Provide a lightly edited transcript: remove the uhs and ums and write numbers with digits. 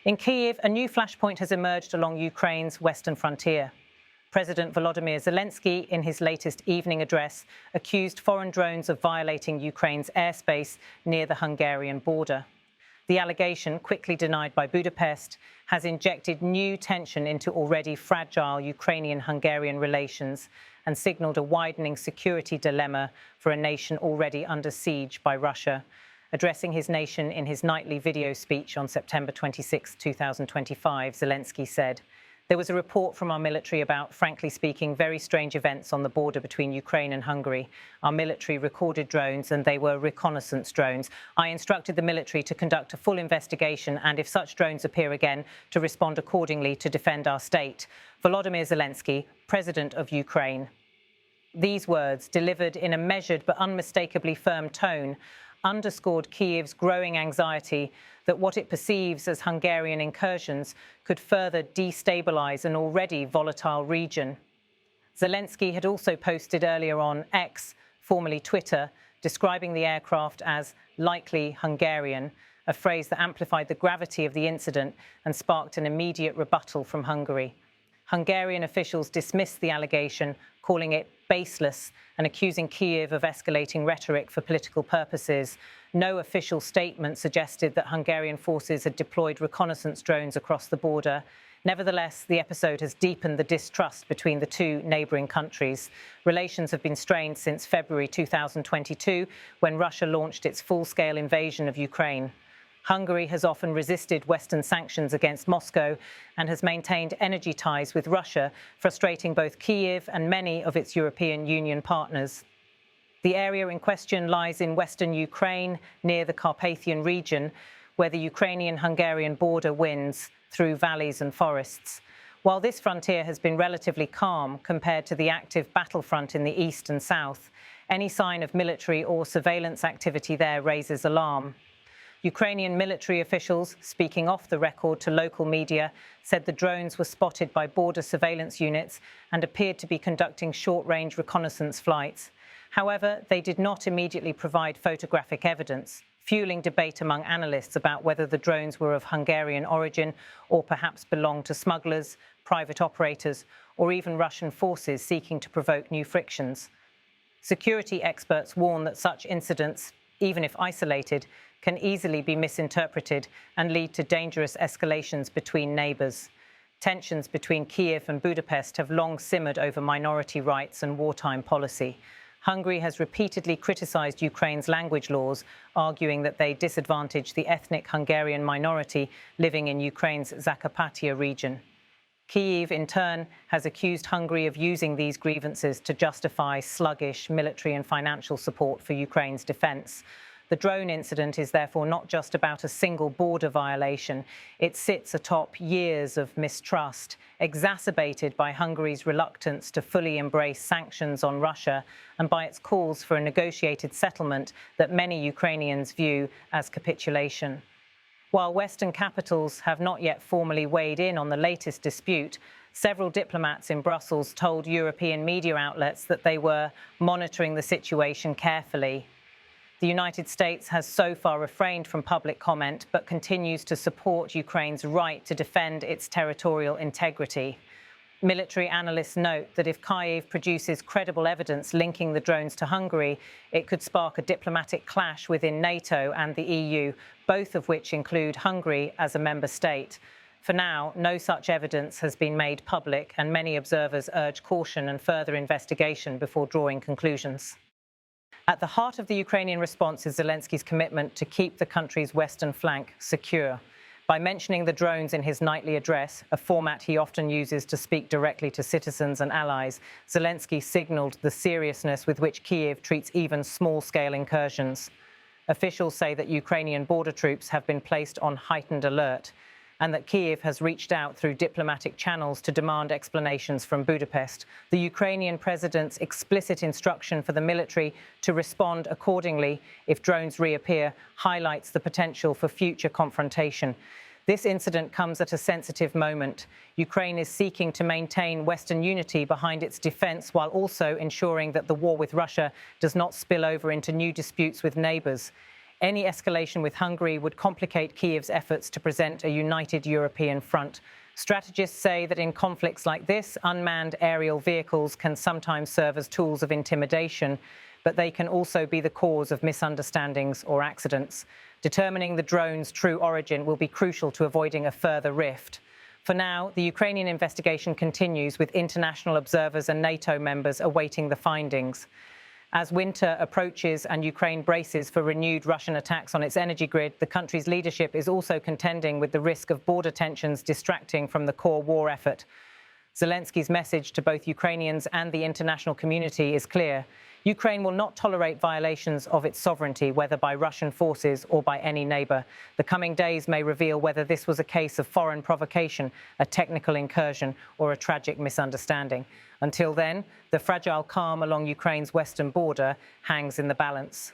In Kyiv, a new flashpoint has emerged along Ukraine's western frontier. President Volodymyr Zelensky, in his latest evening address, accused foreign drones of violating Ukraine's airspace near the Hungarian border. The allegation, quickly denied by Budapest, has injected new tension into already fragile Ukrainian-Hungarian relations and signalled a widening security dilemma for a nation already under siege by Russia. Addressing his nation in his nightly video speech on September 26, 2025, Zelensky said, "There was a report from our military about, frankly speaking, very strange events on the border between Ukraine and Hungary. Our military recorded drones, and they were reconnaissance drones. I instructed the military to conduct a full investigation and, if such drones appear again, to respond accordingly to defend our state." Volodymyr Zelensky, President of Ukraine. These words, delivered in a measured but unmistakably firm tone, underscored Kyiv's growing anxiety that what it perceives as Hungarian incursions could further destabilize an already volatile region. Zelensky had also posted earlier on X, formerly Twitter, describing the aircraft as likely Hungarian, a phrase that amplified the gravity of the incident and sparked an immediate rebuttal from Hungary. Hungarian officials dismissed the allegation, calling it baseless and accusing Kyiv of escalating rhetoric for political purposes. No official statement suggested that Hungarian forces had deployed reconnaissance drones across the border. Nevertheless, the episode has deepened the distrust between the two neighbouring countries. Relations have been strained since February 2022, when Russia launched its full-scale invasion of Ukraine. Hungary has often resisted Western sanctions against Moscow and has maintained energy ties with Russia, frustrating both Kyiv and many of its European Union partners. The area in question lies in western Ukraine, near the Carpathian region, where the Ukrainian-Hungarian border winds through valleys and forests. While this frontier has been relatively calm compared to the active battlefront in the east and south, any sign of military or surveillance activity there raises alarm. Ukrainian military officials, speaking off the record to local media, said the drones were spotted by border surveillance units and appeared to be conducting short-range reconnaissance flights. However, they did not immediately provide photographic evidence, fueling debate among analysts about whether the drones were of Hungarian origin or perhaps belonged to smugglers, private operators, or even Russian forces seeking to provoke new frictions. Security experts warn that such incidents, even if isolated, can easily be misinterpreted and lead to dangerous escalations between neighbours. Tensions between Kyiv and Budapest have long simmered over minority rights and wartime policy. Hungary has repeatedly criticised Ukraine's language laws, arguing that they disadvantage the ethnic Hungarian minority living in Ukraine's Zakarpattia region. Kyiv, in turn, has accused Hungary of using these grievances to justify sluggish military and financial support for Ukraine's defence. The drone incident is therefore not just about a single border violation. It sits atop years of mistrust, exacerbated by Hungary's reluctance to fully embrace sanctions on Russia and by its calls for a negotiated settlement that many Ukrainians view as capitulation. While Western capitals have not yet formally weighed in on the latest dispute, several diplomats in Brussels told European media outlets that they were monitoring the situation carefully. The United States has so far refrained from public comment, but continues to support Ukraine's right to defend its territorial integrity. Military analysts note that if Kyiv produces credible evidence linking the drones to Hungary, it could spark a diplomatic clash within NATO and the EU, both of which include Hungary as a member state. For now, no such evidence has been made public, and many observers urge caution and further investigation before drawing conclusions. At the heart of the Ukrainian response is Zelensky's commitment to keep the country's western flank secure. By mentioning the drones in his nightly address, a format he often uses to speak directly to citizens and allies, Zelensky signalled the seriousness with which Kyiv treats even small-scale incursions. Officials say that Ukrainian border troops have been placed on heightened alert, and that Kyiv has reached out through diplomatic channels to demand explanations from Budapest. The Ukrainian president's explicit instruction for the military to respond accordingly if drones reappear highlights the potential for future confrontation. This incident comes at a sensitive moment. Ukraine is seeking to maintain Western unity behind its defence while also ensuring that the war with Russia does not spill over into new disputes with neighbours. Any escalation with Hungary would complicate Kyiv's efforts to present a united European front. Strategists say that in conflicts like this, unmanned aerial vehicles can sometimes serve as tools of intimidation, but they can also be the cause of misunderstandings or accidents. Determining the drone's true origin will be crucial to avoiding a further rift. For now, the Ukrainian investigation continues, with international observers and NATO members awaiting the findings. As winter approaches and Ukraine braces for renewed Russian attacks on its energy grid, the country's leadership is also contending with the risk of border tensions distracting from the core war effort. Zelensky's message to both Ukrainians and the international community is clear. Ukraine will not tolerate violations of its sovereignty, whether by Russian forces or by any neighbour. The coming days may reveal whether this was a case of foreign provocation, a technical incursion, or a tragic misunderstanding. Until then, the fragile calm along Ukraine's western border hangs in the balance.